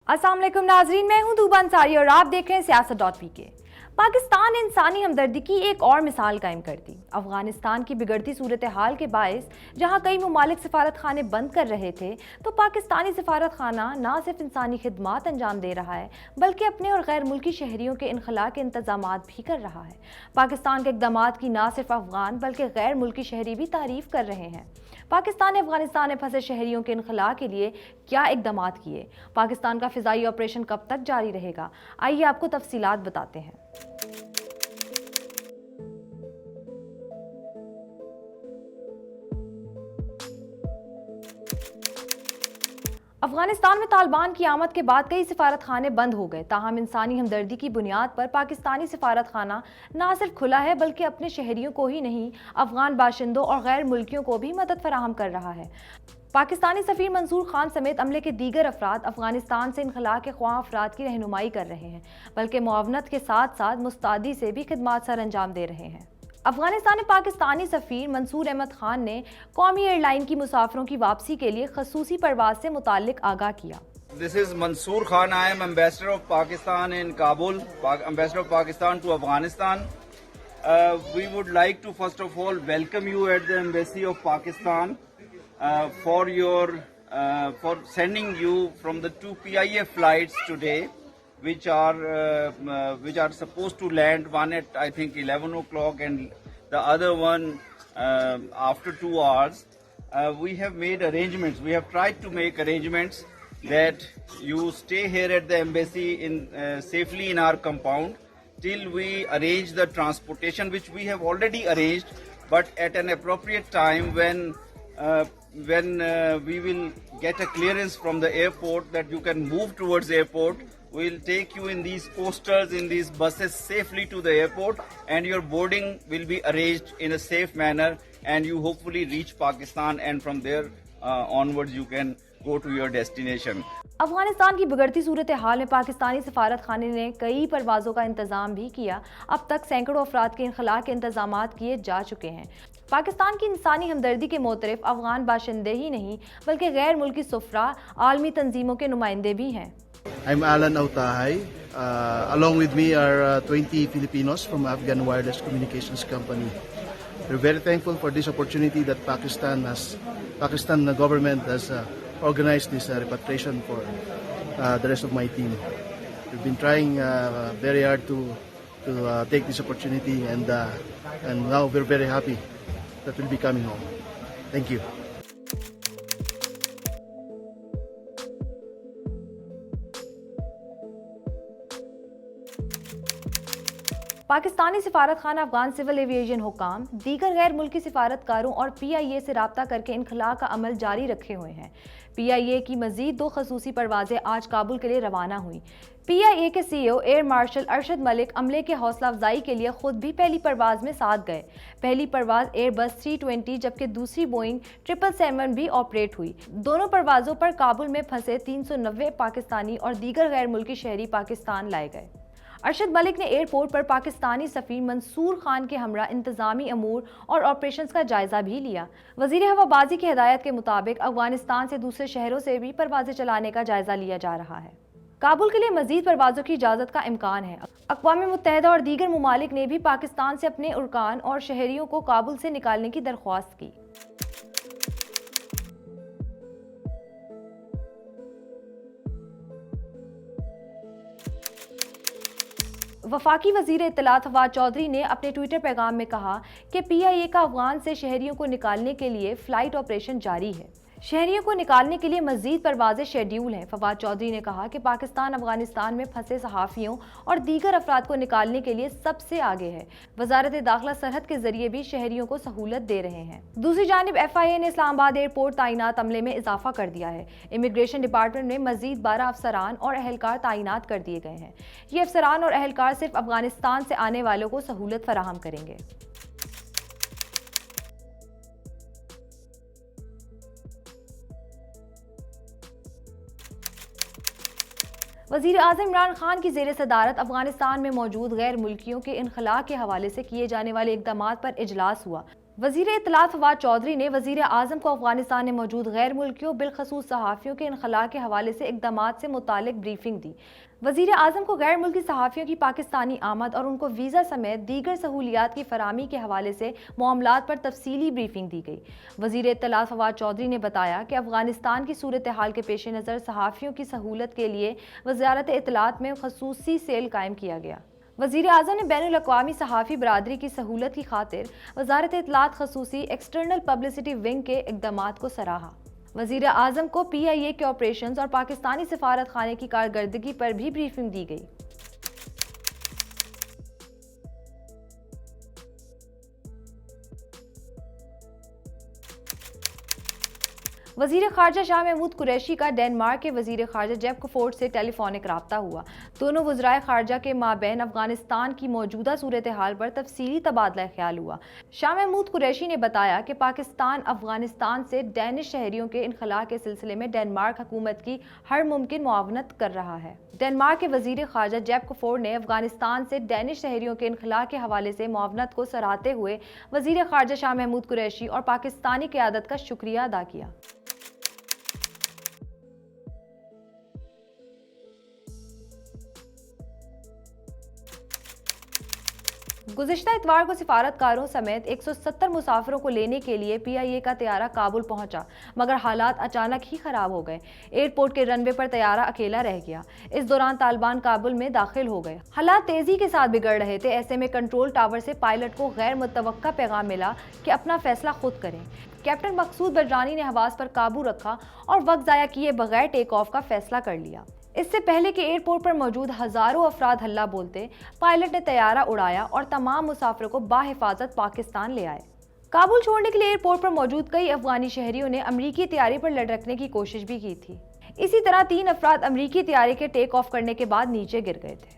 अस्सलाम वालेकुम नाजरीन, मैं हूं दूबा अंसारी और आप देख रहे हैं सियासत.pk। पाकिस्तान ने इंसानी हमदर्दी की एक और मिसाल कायम कर दी। अफगानिस्तान की बिगड़ती सूरत हाल के बायस जहां कई ममालिक सफारत खाने बंद कर रहे थे, तो पाकिस्तानी सफारत खाना ना सिर्फ इंसानी खिदमात अंजाम दे रहा है बल्कि अपने और गैर मुल्की शहरियों के इनखला के इंतजामात भी कर रहा है। पाकिस्तान के इकदामात की ना सिर्फ अफगान बल्कि गैर मुल्की शहरी भी तारीफ कर रहे हैं। पाकिस्तान ने अफगानिस्तान में फंसे शहरियों के इनखला के लिए क्या इकदामात किए, पाकिस्तान का फिजाई ऑपरेशन कब तक जारी रहेगा, आइए आपको तफसीलात बताते हैं। अफगानिस्तान में तालिबान की आमद के बाद कई सिफारत खाने बंद हो गए, ताहम इंसानी हमदर्दी की बुनियाद पर पाकिस्तानी सिफारत खाना ना सिर्फ खुला है बल्कि अपने शहरियों को ही नहीं, अफगान बाशिंदों और गैर मुल्कियों को भी मदद फराहम कर रहा है। पाकिस्तानी सफीर मंसूर खान समेत अमले के दीगर अफराद अफगानिस्तान से इनखला के ख्वाह अफराद की रहनुमाई कर रहे हैं, बल्कि मुआवनत के साथ साथ मुस्तादी से भी खिदमात सर अंजाम दे रहे हैं। अफगानिस्तान में पाकिस्तानी सफीर मंसूर अहमद खान ने कौमी एयरलाइन की मुसाफिरों की वापसी के लिए खसूसी परवाज से मुताल्लिक आगाह किया। This is Mansoor Khan. I am Ambassador of Pakistan in Kabul, Ambassador of Pakistan to Afghanistan. We would like to first of all welcome you at the Embassy of Pakistan for sending you from the two PIA flights today, which are supposed to land, one at I think 11 o'clock and the other one after 2 hours. We have made arrangements. We have tried to make arrangements that you stay here at the embassy safely in our compound till we arrange the transportation, which we have already arranged, but at an appropriate time when we will get a clearance from the airport that you can move towards the airport. We will take you in these posters, in these buses safely to the airport, and your boarding will be arranged in a safe manner, and you hopefully reach Pakistan, and from there onwards you can go to your destination. Afghanistan की बिगड़ती सूरत हाल में पाकिस्तानी सफारत खाने ने कई परवाज़ों का इंतज़ाम भी किया। अब तक सैकड़ों अफराद के इनखला के इंतज़ामात किए जा चुके हैं। पाकिस्तान की इंसानी हमदर्दी के मोतरफ अफगान बाशिंदे ही नहीं बल्कि गैर मुल्की सुफरा आलमी तंजीमों के नुमाइंदे भी हैं। I'm Alan Autahay. Along with me are 20 Filipinos from Afghan Wireless Communications Company. We're very thankful for this opportunity that Pakistan government has organized this repatriation for the rest of my team. We've been trying very hard to take this opportunity, and now we're very happy that we'll be coming home. Thank you. Pakistani सिफारत खाना Afghan civil aviation हुकाम दीगर गैर मुल्की सिफारतकारों और PIA से रब्ता करके इनखला का अमल जारी रखे हुए हैं। PIA की मजीद 2 खसूसी परवाजें आज काबुल के लिए रवाना हुई। PIA के CEO air marshal Arshad Malik अमले के हौसला अफजाई के लिए खुद भी पहली परवाज में साथ गए। पहली परवाज एयरबस 320 जबकि दूसरी बोइंग 777 भी ऑपरेट हुई। दोनों परवाजों पर काबुल में फंसे 390 पाकिस्तानी और दीगर गैर मुल्की शहरी पाकिस्तान लाए गए। अरशद मलिक ने एयरपोर्ट पर पाकिस्तानी सफीर मंसूर खान के हमरा इंतजामी अमूर और ऑपरेशंस का जायजा भी लिया। वजीर हवाबाजी की हिदायत के मुताबिक अफगानिस्तान से दूसरे शहरों से भी परवाजें चलाने का जायजा लिया जा रहा है। काबुल के लिए मजीद परवाजों की इजाज़त का इम्कान है। अक़वाम मुत्तहिदा और दीगर ममालिक ने भी पाकिस्तान से अपने उरकान और शहरियों को काबुल से निकालने की दरख्वास्त की। वफाकी वजीर इत्तलात फवाद चौधरी ने अपने ट्विटर पैगाम में कहा कि PIA का अफगान से शहरियों को निकालने के लिए फ्लाइट ऑपरेशन जारी है। शहरियों को निकालने के लिए मजीद परवाजें शेड्यूल हैं। फवाद चौधरी ने कहा कि पाकिस्तान अफगानिस्तान में फंसे सहाफ़ियों और दीगर अफराद को निकालने के लिए सबसे आगे है। वजारत दाखिला सरहद के जरिए भी शहरियों को सहूलत दे रहे हैं। दूसरी जानिब FIA ने इस्लामाबाद एयरपोर्ट तैनात अमले में इजाफा कर दिया है। इमिग्रेशन डिपार्टमेंट में मजीद 12 अफसरान और अहलकार तैनात कर दिए गए हैं। ये अफसरान और अहलकार सिर्फ अफगानिस्तान से आने वालों को सहूलत फराहम करेंगे। वज़ीर आज़म इमरान खान की ज़ेर सदारत अफगानिस्तान में मौजूद गैर मुल्कियों के इनखला के हवाले से किए जाने वाले इक़दामात पर इजलास हुआ। वज़ीर इत्तलात फवाद चौधरी ने वज़ीर आज़म को अफगानिस्तान में मौजूद गैर मुल्कियों बिलखसूस सहाफ़ियों के इनखला के हवाले से इक़दामात से मुतालिक ब्रीफिंग दी। वज़ीर आज़म को गैर मुल्की सहाफ़ियों की पाकिस्तानी आमद और उनको वीज़ा समेत दीगर सहूलियात की फराहमी के हवाले से मामलात पर तफसीली ब्रीफिंग दी गई। वज़ीर इत्तलात फवाद चौधरी ने बताया कि अफगानिस्तान की सूरत हाल के पेश नज़र सहाफ़ियों की सहूलत के लिए वज़ारत इत्तलात में खसूसी सेल कायम किया गया। वज़ीर आज़म ने बैनुल अक़वामी सहाफ़ी बरादरी की सहूलत की खातिर वज़ारत इत्तलात खसूसी एक्सटर्नल पब्लिसिटी विंग के इक़दामात को सराहा। वज़ीर आज़म को PIA के ऑपरेशंस और पाकिस्तानी सिफारत खाने की कारकर्दगी पर भी ब्रीफिंग दी गई। वज़ीर ख़ारजा शाह महमूद कुरैशी का डेनमार्क के वज़ीर ख़ारजा जेब कोफोर्ड से टेलीफोनिक राब्ता हुआ। दोनों वज़राए ख़ारजा के माबैन अफ़गानिस्तान की मौजूदा सूरत हाल पर तफसीली तबादला ख्याल हुआ। शाह महमूद कुरैशी ने बताया कि पाकिस्तान अफ़गानिस्तान से डैनिश शहरियों के इनखला के सिलसिले में डेनमार्क हुकूमत की हर मुमकिन मुआवनत कर रहा है। डेनमार्क के वज़ीर ख़ारजा जेब कोफोर्ड ने अफ़गानिस्तान से डैनिश शहरियों के इनखला के हवाले से मुआवनत को सराहते हुए वज़ीर ख़ारजा शाह महमूद कुरैशी और पाकिस्तानी क़यादत का शुक्रिया अदा किया। गुज़िश्ता इतवार को सिफारतकारों समेत 170 मुसाफिरों को लेने के लिए PIA का तैयारा काबुल पहुंचा, मगर हालात अचानक ही खराब हो गए। एयरपोर्ट के रनवे पर तैयारा अकेला रह गया। इस दौरान तालिबान काबुल में दाखिल हो गए। हालात तेजी के साथ बिगड़ रहे थे। ऐसे में कंट्रोल टावर से पायलट को गैर मुतवक्का पैगाम मिला कि अपना फैसला खुद करें। कैप्टन मकसूद बरजानी ने हवास पर काबू रखा और वक्त ज़ाया किए बगैर टेक ऑफ का फैसला कर लिया। इससे पहले कि एयरपोर्ट पर मौजूद हजारों अफराद हल्ला बोलते, पायलट ने तैयारा उड़ाया और तमाम मुसाफिरों को बाहिफाजत पाकिस्तान ले आए। काबुल छोड़ने के लिए एयरपोर्ट पर मौजूद कई अफगानी शहरियों ने अमरीकी तैयारी पर लटकने की कोशिश भी की थी। इसी तरह 3 अफराद अमरीकी तैयारी के टेक ऑफ करने के बाद नीचे गिर गए थे।